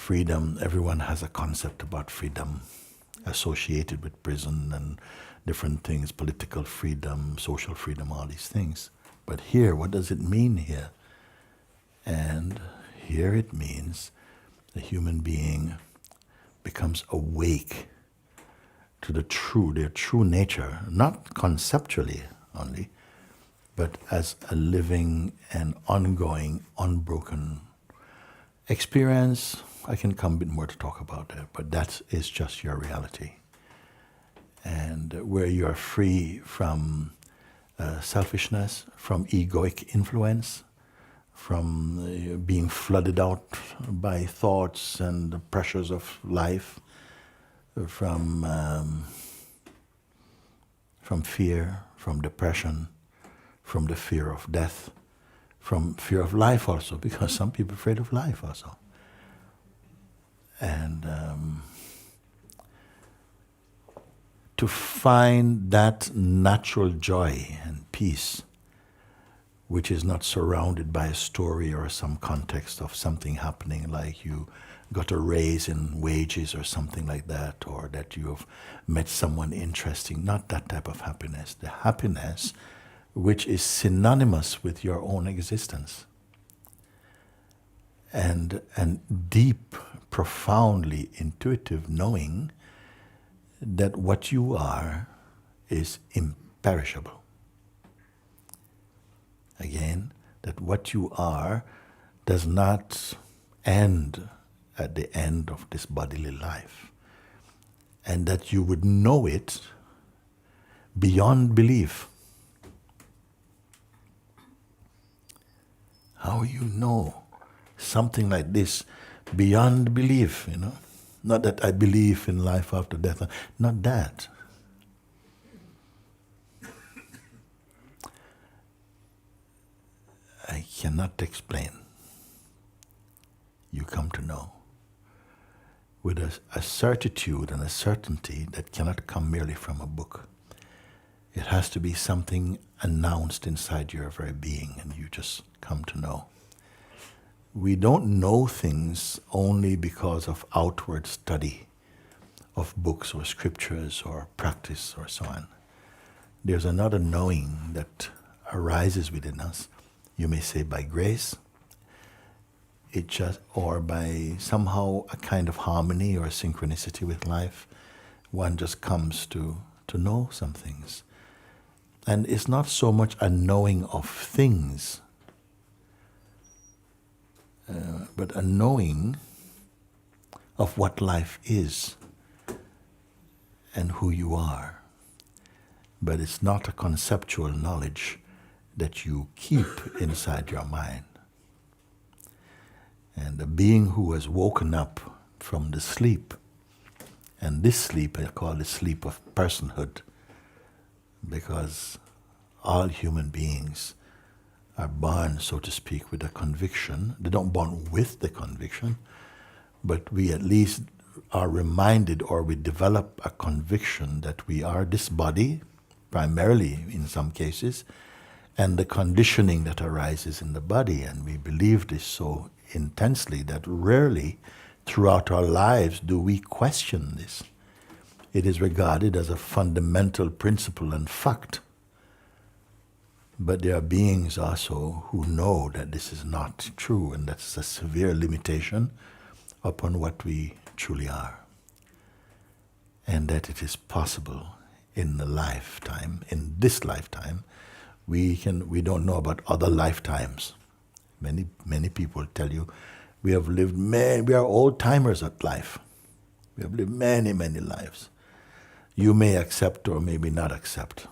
freedom, everyone has a concept about freedom associated with prison and different things, political freedom, social freedom, all these things. But here, what does it mean here? And here it means the human being becomes awake to their true nature, not conceptually only, but as a living and ongoing, unbroken experience. I can come a bit more to talk about that, but that is just your reality. And where you are free from selfishness, from egoic influence, from being flooded out by thoughts and the pressures of life, from fear, from depression, from the fear of death, from fear of life also, because some people are afraid of life also. And to find that natural joy and peace, which is not surrounded by a story or some context of something happening, like you got a raise in wages or something like that, or that you have met someone interesting. Not that type of happiness. The happiness which is synonymous with your own existence. And deep, profoundly intuitive knowing that what you are is imperishable. Again, that what you are does not end at the end of this bodily life. And that you would know it beyond belief. How you know something like this beyond belief, you know? Not that I believe in life after death, not that. I cannot explain. You come to know with a certitude and a certainty that cannot come merely from a book. It has to be something announced inside your very being, and you just come to know. We don't know things only because of outward study of books or scriptures or practice or so on. There's another knowing that arises within us. You may say by grace, or by somehow a kind of harmony or synchronicity with life. One just comes to know some things. And it's not so much a knowing of things, but a knowing of what life is and who you are. But it's not a conceptual knowledge that you keep inside your mind. And the being who has woken up from the sleep, and this sleep I call the sleep of personhood, because all human beings are born, so to speak, with a conviction. They don't born with the conviction, but we at least are reminded, or we develop a conviction that we are this body, primarily in some cases, and the conditioning that arises in the body. And we believe this so intensely that rarely throughout our lives do we question this. It is regarded as a fundamental principle and fact. But there are beings also who know that this is not true, and that's a severe limitation upon what we truly are. And that it is possible in the lifetime, in this lifetime. We don't know about other lifetimes. Many people tell you, we are old-timers at life. We have lived many, many lives. You may accept or maybe not accept.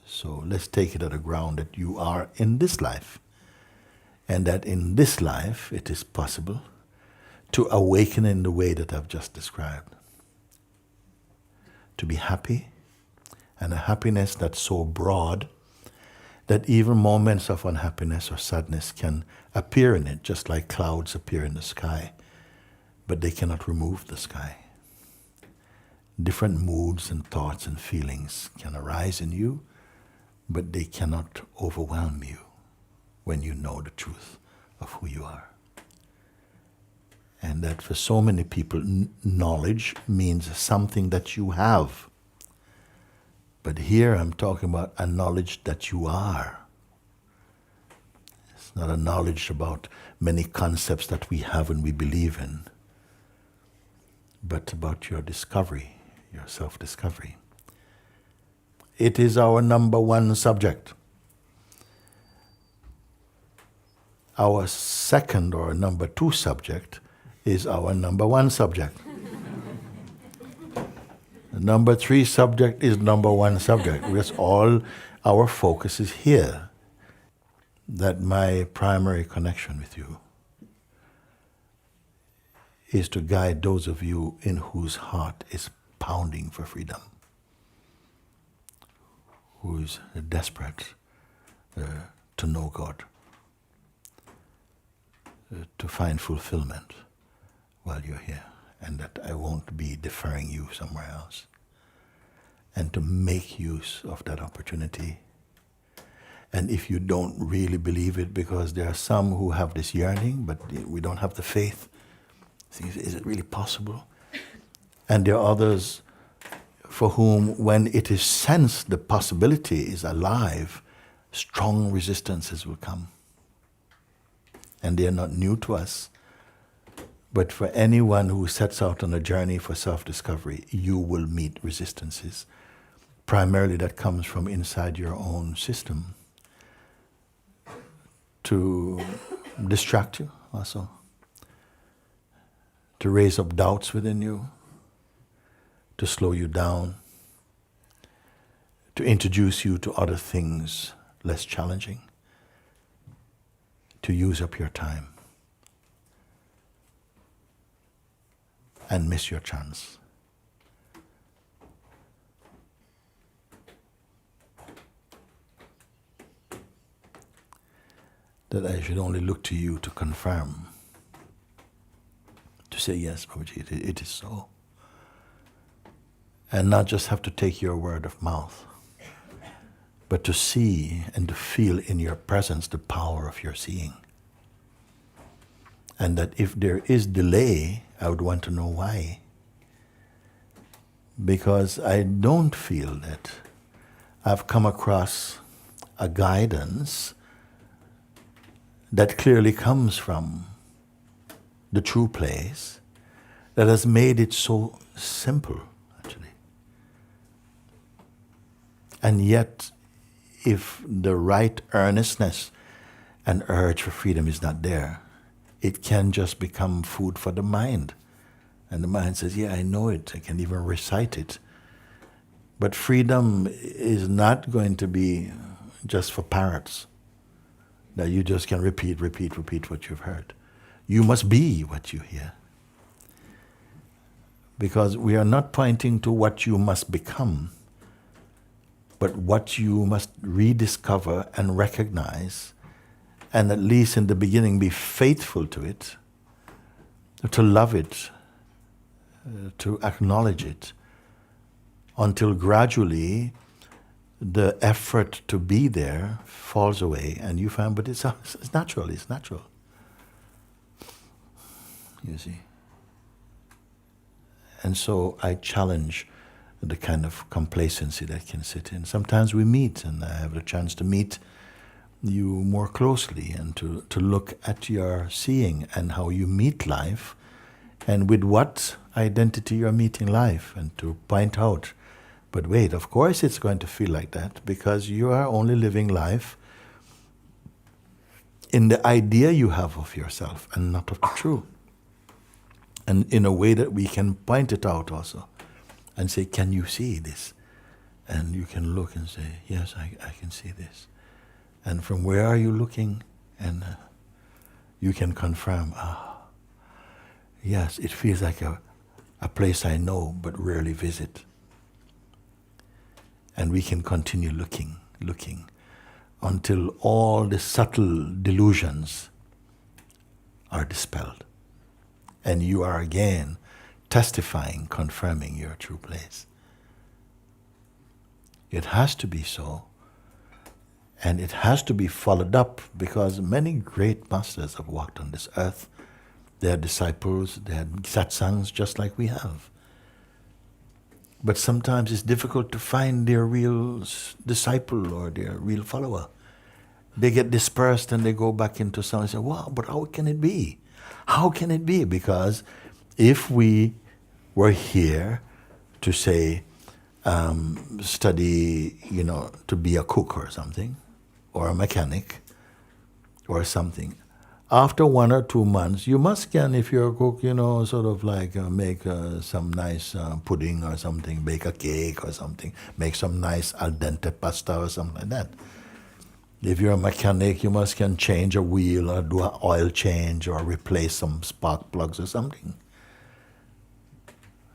So let's take it at the ground that you are in this life, and that in this life it is possible to awaken in the way that I've just described. To be happy, and a happiness that's so broad that even moments of unhappiness or sadness can appear in it, just like clouds appear in the sky, but they cannot remove the sky. Different moods and thoughts and feelings can arise in you, but they cannot overwhelm you when you know the truth of who you are. And that for so many people, knowledge means something that you have. But here I'm talking about a knowledge that you are. It's not a knowledge about many concepts that we have and we believe in, but about your discovery, your self-discovery. It is our number one subject. Our second or number two subject is our number one subject. The number three subject is number one subject. Because all our focus is here. That my primary connection with you is to guide those of you in whose heart is pounding for freedom, who is desperate to know God, to find fulfillment while you're here, and that I won't be deferring you somewhere else, and to make use of that opportunity. And if you don't really believe it, because there are some who have this yearning, but we don't have the faith, is it really possible? And there are others for whom, when it is sensed the possibility is alive, strong resistances will come. And they are not new to us. But for anyone who sets out on a journey for self-discovery, you will meet resistances. Primarily that comes from inside your own system, to distract you also, to raise up doubts within you, to slow you down, to introduce you to other things less challenging, to use up your time and miss your chance. That I should only look to you to confirm, to say, yes, Mooji, it is so. And not just have to take your word of mouth, but to see and to feel in your presence the power of your seeing. And that if there is delay, I would want to know why. Because I don't feel that I've come across a guidance that clearly comes from the true place that has made it so simple, actually. And yet, if the right earnestness and urge for freedom is not there, it can just become food for the mind. And the mind says, yeah, I know it, I can even recite it. But freedom is not going to be just for parrots, that you just can repeat what you've heard. You must be what you hear. Because we are not pointing to what you must become, but what you must rediscover and recognize, and at least in the beginning be faithful to it, to love it, to acknowledge it, until gradually the effort to be there falls away, and you find, but it's natural, it's natural. You see. And so I challenge the kind of complacency that can sit in. Sometimes we meet, and I have the chance to meet you more closely, and to look at your seeing and how you meet life, and with what identity you're meeting life, and to point out, but wait, of course it's going to feel like that, because you are only living life in the idea you have of yourself and not of the true. And in a way that we can point it out also and say, can you see this? And you can look and say, yes, I can see this. And from where are you looking? And you can confirm, yes, it feels like a place I know but rarely visit. And we can continue looking, until all the subtle delusions are dispelled. And you are again testifying, confirming your true place. It has to be so. And it has to be followed up, because many great masters have walked on this earth They had disciples, they had satsangs just like we have. But sometimes it's difficult to find their real disciple or their real follower. They get dispersed and they go back into some and say, wow, but how can it be? How can it be? Because if we were here to say, study, to be a cook or something, or a mechanic, or something, after 1 or 2 months, you must can, if you're a cook, sort of like make some nice pudding or something, bake a cake or something, make some nice al dente pasta or something like that. If you're a mechanic, you must can change a wheel or do an oil change or replace some spark plugs or something.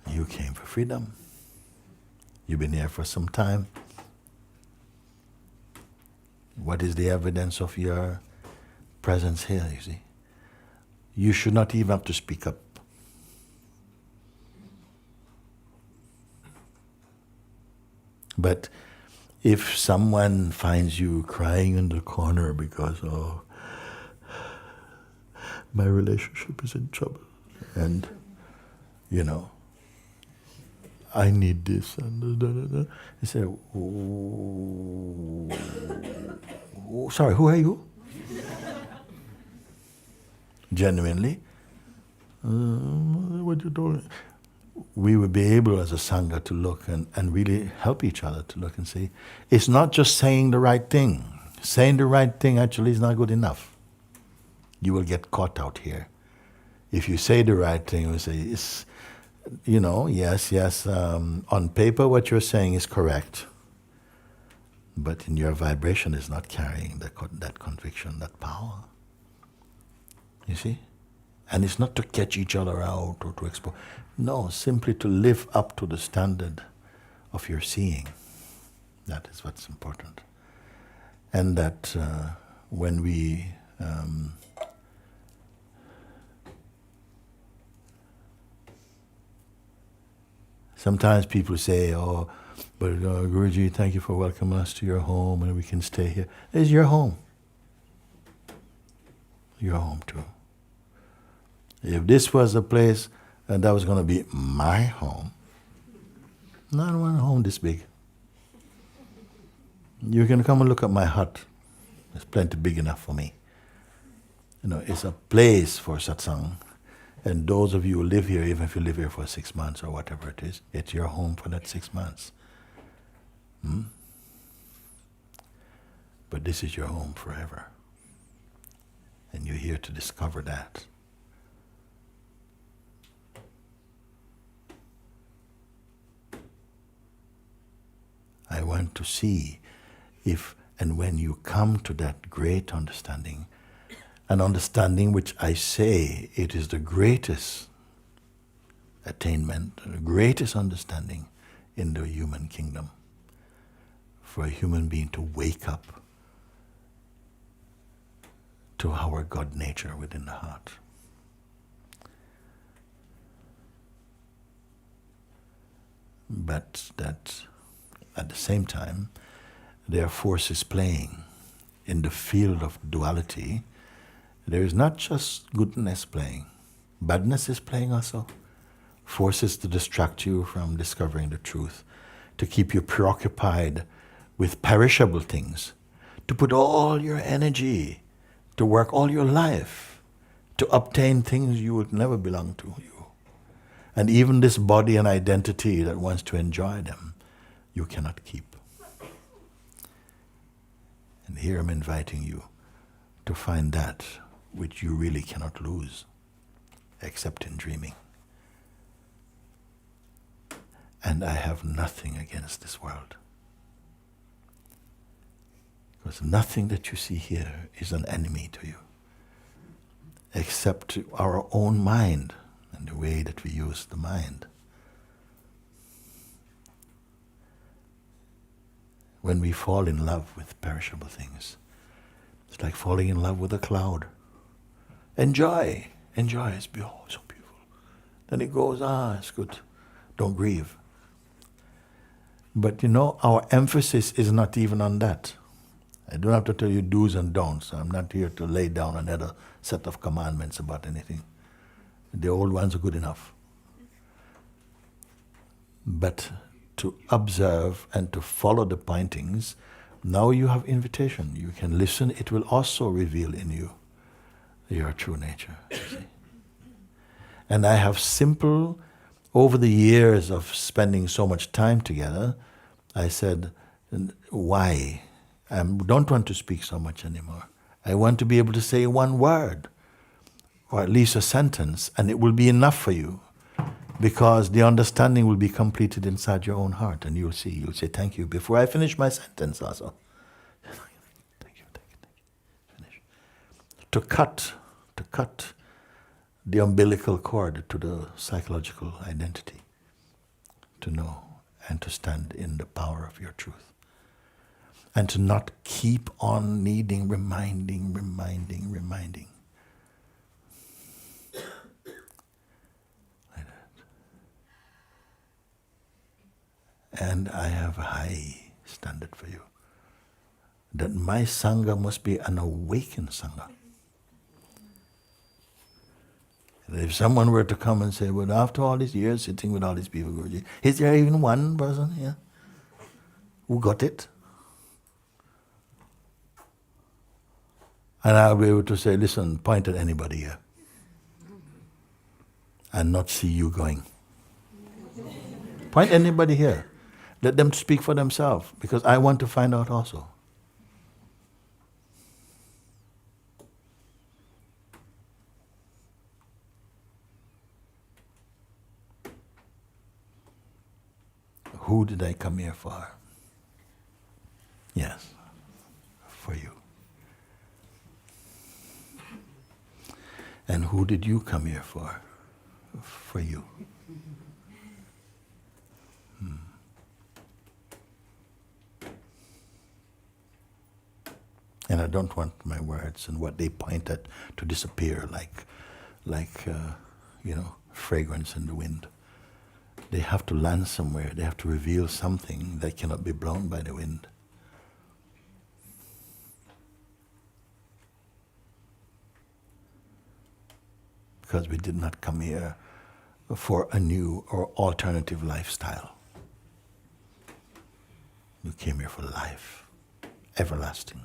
You came for freedom. You've been here for some time. What is the evidence of your presence here, you see? You should not even have to speak up. But if someone finds you crying in the corner because, my relationship is in trouble, and, I need this, and you say, sorry, who are you? Genuinely, what you doing? We would be able as a Sangha to look and really help each other to look and see. It's not just saying the right thing. Saying the right thing actually is not good enough. You will get caught out here. If you say the right thing, you say, yes, on paper what you're saying is correct, but in your vibration is not carrying that conviction, that power. You see? And it's not to catch each other out or to expose. No, simply to live up to the standard of your seeing. That is what's important. And that when we sometimes people say, but Guruji, thank you for welcoming us to your home and we can stay here. It's your home. Your home too. If this was a place that was going to be my home, not one home this big. You can come and look at my hut. It's plenty big enough for me. It's a place for satsang. And those of you who live here, even if you live here for 6 months or whatever it is, it's your home for that 6 months. But this is your home forever. And you're here to discover that. I want to see if and when you come to that great understanding, an understanding which I say it is the greatest attainment, the greatest understanding in the human kingdom, for a human being to wake up to our God nature within the heart. But that at the same time, there are forces playing in the field of duality. There is not just goodness playing, badness is playing also. Forces to distract you from discovering the truth, to keep you preoccupied with perishable things, to put all your energy, to work all your life, to obtain things you would never belong to you. And even this body and identity that wants to enjoy them, you cannot keep. And here I'm inviting you to find that which you really cannot lose, except in dreaming. And I have nothing against this world. Because nothing that you see here is an enemy to you, except our own mind and the way that we use the mind. When we fall in love with perishable things, it's like falling in love with a cloud. Enjoy, it's beautiful, so beautiful. Then it goes, it's good. Don't grieve. But our emphasis is not even on that. I don't have to tell you do's and don'ts. I'm not here to lay down another set of commandments about anything. The old ones are good enough. But to observe and to follow the pointings, now you have invitation. You can listen. It will also reveal in you your true nature. You see. And I have simple, over the years of spending so much time together, I said, why? I don't want to speak so much anymore. I want to be able to say one word, or at least a sentence, and it will be enough for you. Because the understanding will be completed inside your own heart, and you'll say, thank you, before I finish my sentence also. Thank you. Finish. To cut the umbilical cord to the psychological identity. To know and to stand in the power of your truth. And to not keep on needing reminding. And I have a high standard for you. That my Sangha must be an awakened Sangha. And if someone were to come and say, well, after all these years sitting with all these people, Guruji, is there even one person here who got it? And I'll be able to say, listen, point at anybody here. And not see you going. Point anybody here. Let them speak for themselves, because I want to find out also. Who did I come here for? Yes, for you. And who did you come here for? For you. And I don't want my words and what they point at to disappear like fragrance in the wind. They have to land somewhere. They have to reveal something that cannot be blown by the wind. Because we did not come here for a new or alternative lifestyle. We came here for life, everlasting.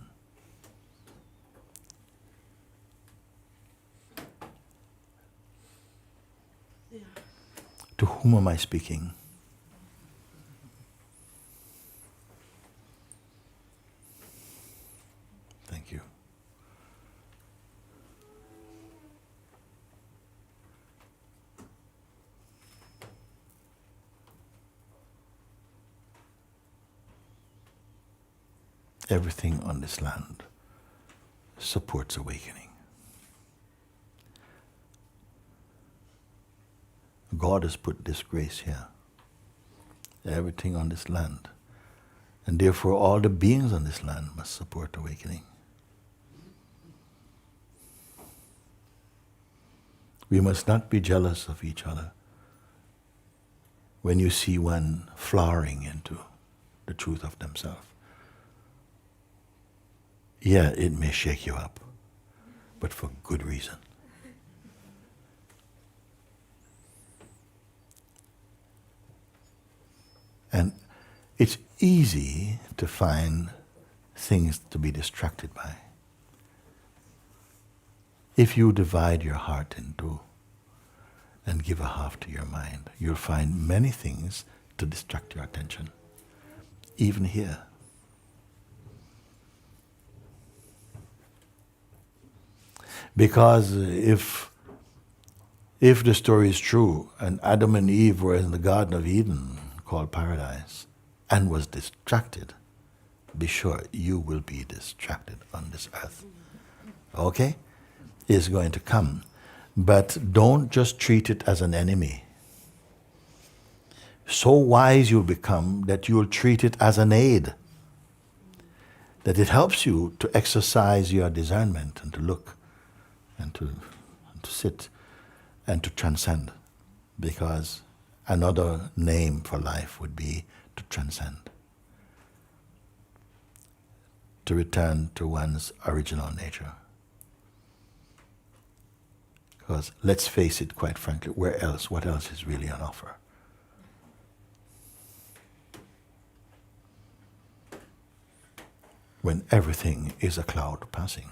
To whom am I speaking? Thank you. Everything on this land supports awakening. God has put this grace here. Everything on this land. And therefore all the beings on this land must support awakening. We must not be jealous of each other when you see one flowering into the truth of themselves. Yeah, it may shake you up, but for good reason. And it's easy to find things to be distracted by. If you divide your heart in two and give a half to your mind, you'll find many things to distract your attention, even here. Because if the story is true, and Adam and Eve were in the Garden of Eden, called paradise, and was distracted, be sure you will be distracted on this earth. Okay? It's going to come. But don't just treat it as an enemy. So wise you'll become that you'll treat it as an aid. That it helps you to exercise your discernment and to look and to sit and to transcend. Because another name for life would be to transcend. To return to one's original nature. Because let's face it, quite frankly, where else? What else is really on offer? When everything is a cloud passing.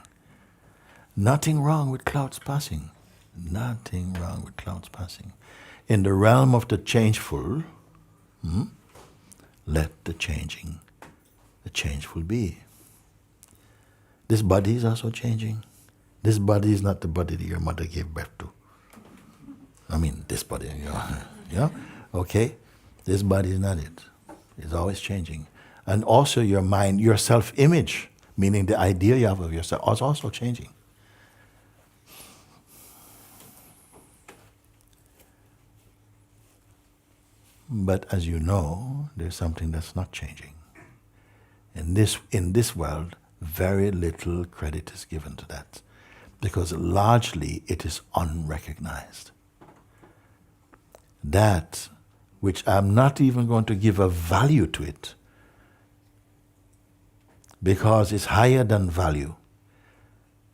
Nothing wrong with clouds passing. Nothing wrong with clouds passing. In the realm of the changeful, let the changeful be. This body is also changing. This body is not the body that your mother gave birth to. I mean, this body, okay? This body is not it. It's always changing. And also your mind, your self-image, meaning the idea you have of yourself, is also changing. But as you know, there's something that's not changing. In this world, very little credit is given to that, because largely it is unrecognized. That which I'm not even going to give a value to it, because it's higher than value,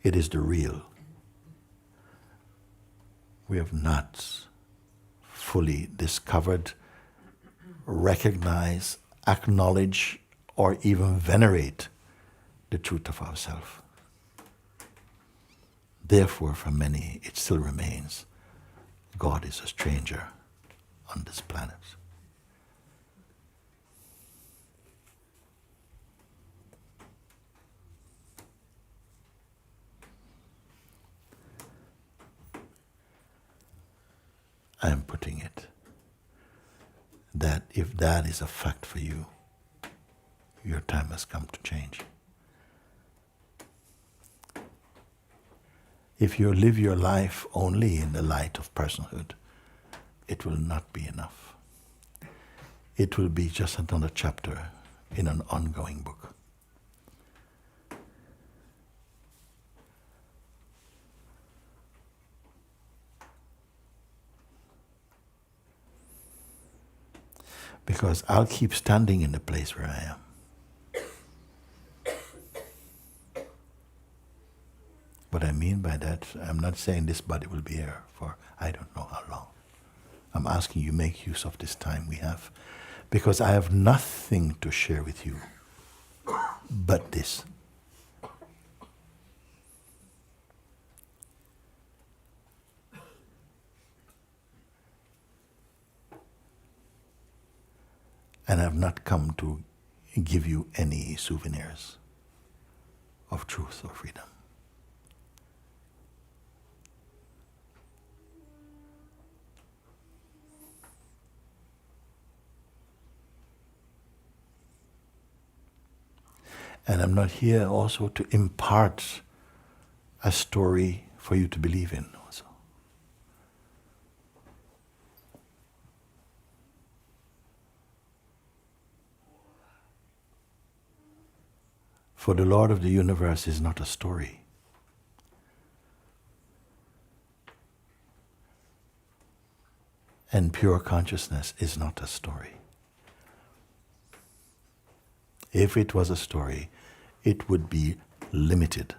it is the real. We have not fully discovered, recognize, acknowledge, or even venerate the truth of ourselves. Therefore, for many, it still remains God is a stranger on this planet. I am putting it that if that is a fact for you, your time has come to change. If you live your life only in the light of personhood, it will not be enough. It will be just another chapter in an ongoing book. Because I'll keep standing in the place where I am. What I mean by that, I'm not saying this body will be here for I don't know how long. I'm asking you make use of this time we have, because I have nothing to share with you but this. And I've not come to give you any souvenirs of truth or freedom. And I'm not here also to impart a story for you to believe in also. For the Lord of the universe is not a story. And pure consciousness is not a story. If it was a story, it would be limited.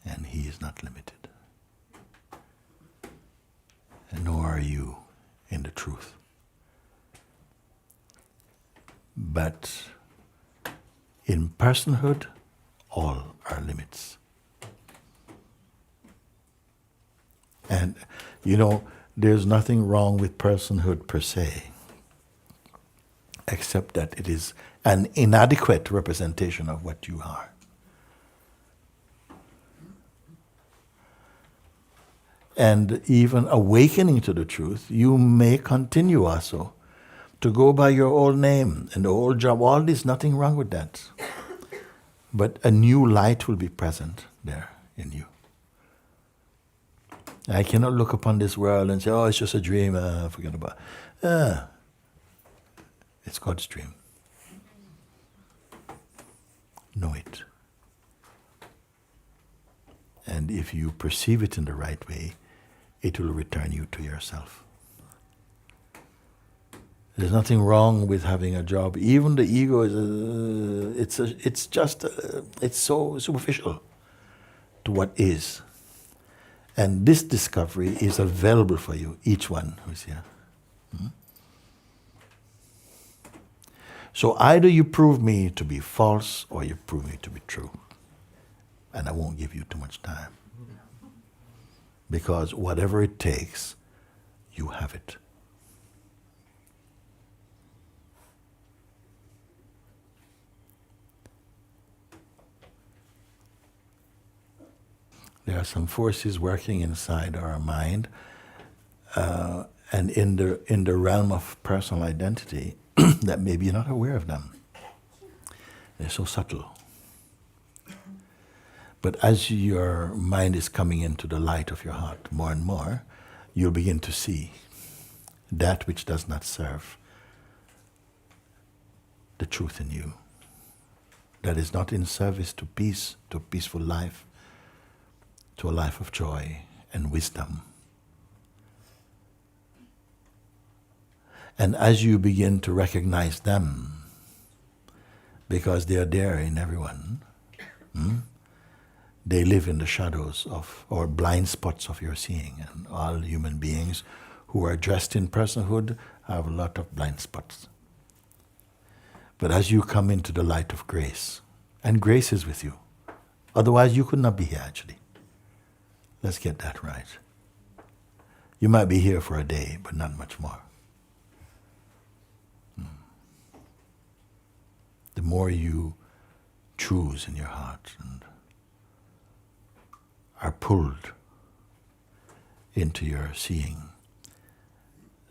And he is not limited. And nor are you in the truth. But in personhood, all are limits. And, there's nothing wrong with personhood per se, except that it is an inadequate representation of what you are. And even awakening to the truth, you may continue also to go by your old name and the old job. All this, nothing wrong with that. But a new light will be present there in you. I cannot look upon this world and say, oh, it's just a dream, forget about it. It's God's dream. Know it. And if you perceive it in the right way, it will return you to yourself. There's nothing wrong with having a job. Even the ego is it's so superficial to what is. And this discovery is available for you, each one who's here. So either you prove me to be false or you prove me to be true. And I won't give you too much time. Because whatever it takes, you have it. There are some forces working inside our mind, and in the realm of personal identity that maybe you're not aware of them. They're so subtle. But as your mind is coming into the light of your heart more and more, you'll begin to see that which does not serve the truth in you. That is not in service to peace, to a peaceful life, to a life of joy and wisdom. And as you begin to recognize them, because they are there in everyone, they live in the shadows of, or blind spots of your seeing. And all human beings who are dressed in personhood have a lot of blind spots. But as you come into the light of grace, and grace is with you, otherwise you could not be here actually. Let's get that right. You might be here for a day, but not much more. The more you choose in your heart and are pulled into your seeing,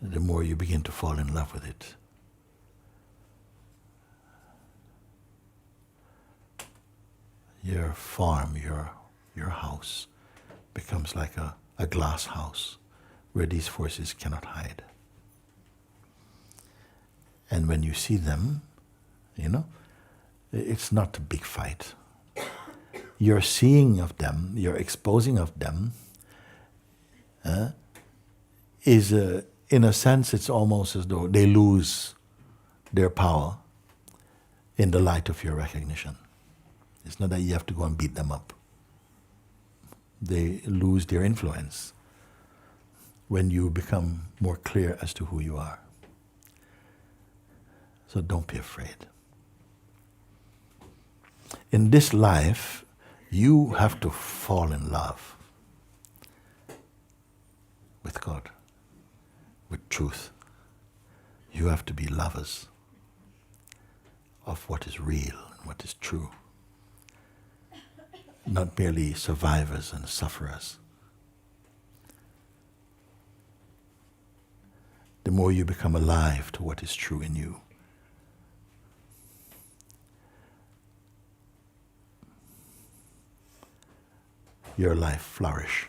the more you begin to fall in love with it. Your farm, your house, becomes like a glass house where these forces cannot hide. And when you see them, it's not a big fight. Your seeing of them, your exposing of them, is, in a sense, it's almost as though they lose their power in the light of your recognition. It's not that you have to go and beat them up. They lose their influence when you become more clear as to who you are. So don't be afraid. In this life, you have to fall in love with God, with truth. You have to be lovers of what is real and what is true. Not merely survivors and sufferers. The more you become alive to what is true in you, your life flourish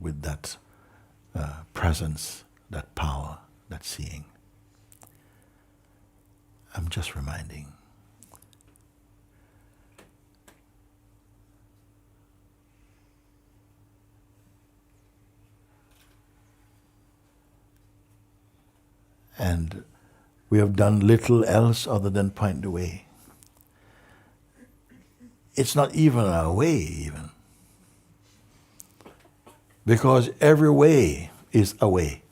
with that presence, that power, that seeing. I'm just reminding. And we have done little else other than point the way. It's not even a way, even. Because every way is a way.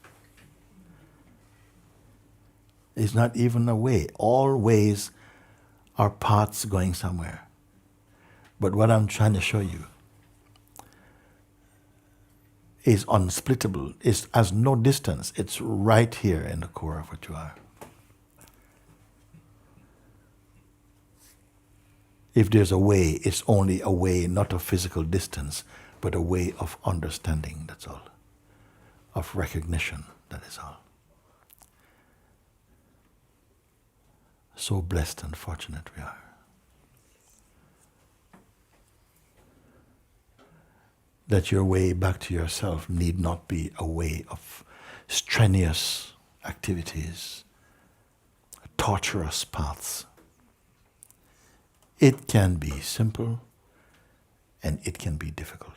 It's not even a way. All ways are paths going somewhere. But what I'm trying to show you is unsplittable. It has no distance. It's right here in the core of what you are. If there's a way, it's only a way, not of physical distance, but a way of understanding, that's all. Of recognition, that is all. So blessed and fortunate we are. That your way back to yourself need not be a way of strenuous activities, torturous paths. It can be simple and it can be difficult.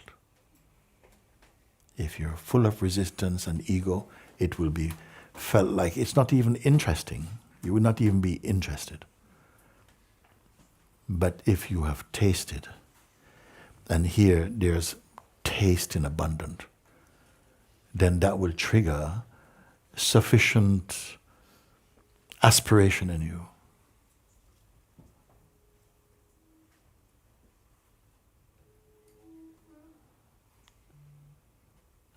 If you're full of resistance and ego, it will be felt like it's not even interesting. You would not even be interested. But if you have tasted, and here there's taste in abundance, then that will trigger sufficient aspiration in you.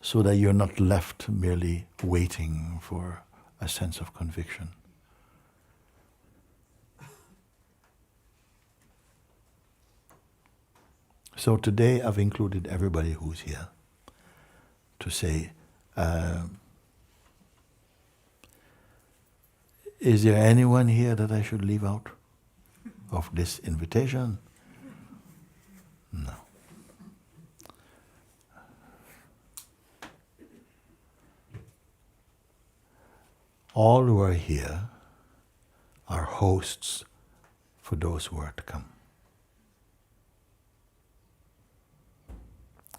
So that you're not left merely waiting for a sense of conviction. So today I've included everybody who's here to say, is there anyone here that I should leave out of this invitation? No. All who are here are hosts for those who are to come.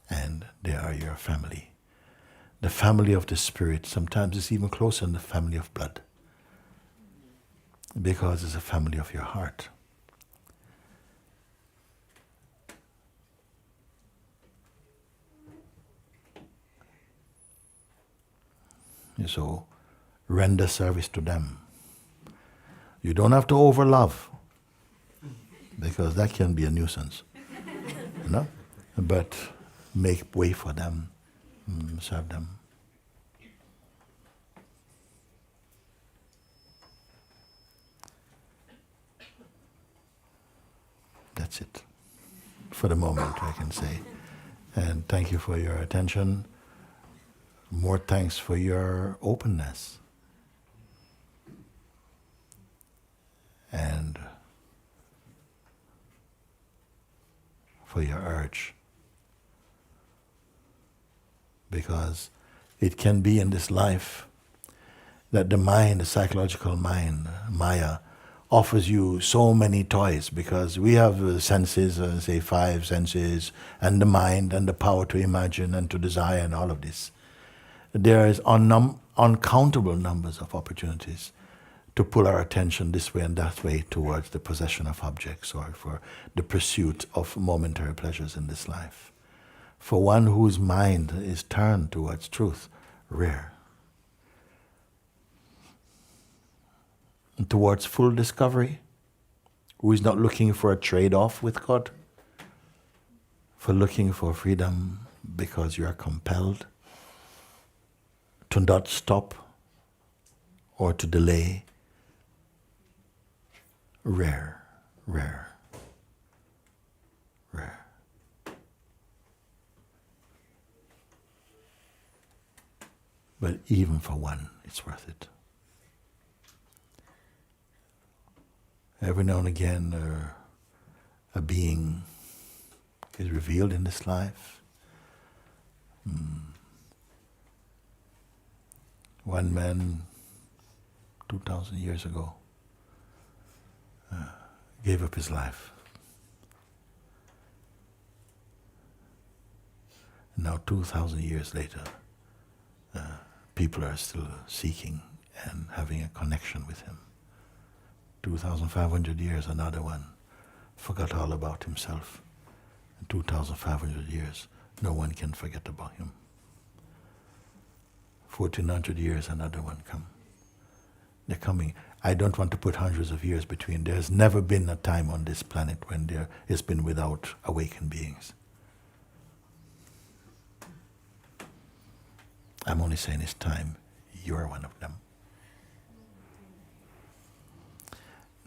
And they are your family. The family of the spirit, sometimes it's even closer than the family of blood. Because it's a family of your heart. So, render service to them. You don't have to overlove, because that can be a nuisance, you know? But make way for them, serve them. That's it. For the moment, I can say. And thank you for your attention. More thanks for your openness. And for your urge. Because it can be in this life that the mind, the psychological mind, Maya, offers you so many toys, because we have senses, say 5 senses, and the mind, and the power to imagine and to desire and all of this. There is uncountable numbers of opportunities to pull our attention this way and that way towards the possession of objects or for the pursuit of momentary pleasures in this life. For one whose mind is turned towards truth, rare. And towards full discovery, who is not looking for a trade-off with God, for looking for freedom because you are compelled to not stop or to delay. Rare, rare, rare. But even for one, it's worth it. Every now and again, a being is revealed in this life. One man, 2,000 years ago, gave up his life. Now 2,000 years later, people are still seeking and having a connection with him. 2,500 years, another one forgot all about himself. In 2,500 years, no one can forget about him. 1,400 years, another one come. They're coming. I don't want to put hundreds of years between. There's never been a time on this planet when there has been without awakened beings. I'm only saying it's time. You're one of them.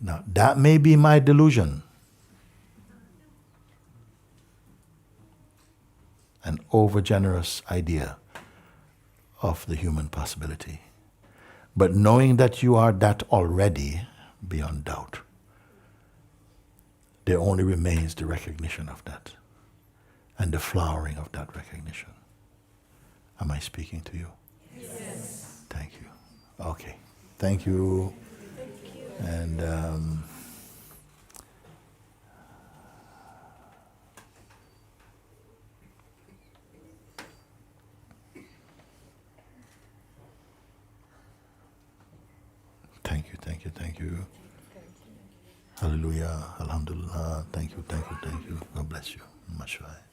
Now, that may be my delusion. An overgenerous idea of the human possibility. But knowing that you are that already, beyond doubt, there only remains the recognition of that and the flowering of that recognition. Am I speaking to you? Yes. Thank you. Okay. Thank you. Thank you. And thank you. Hallelujah. Alhamdulillah. Thank you. God bless you. Mashwai.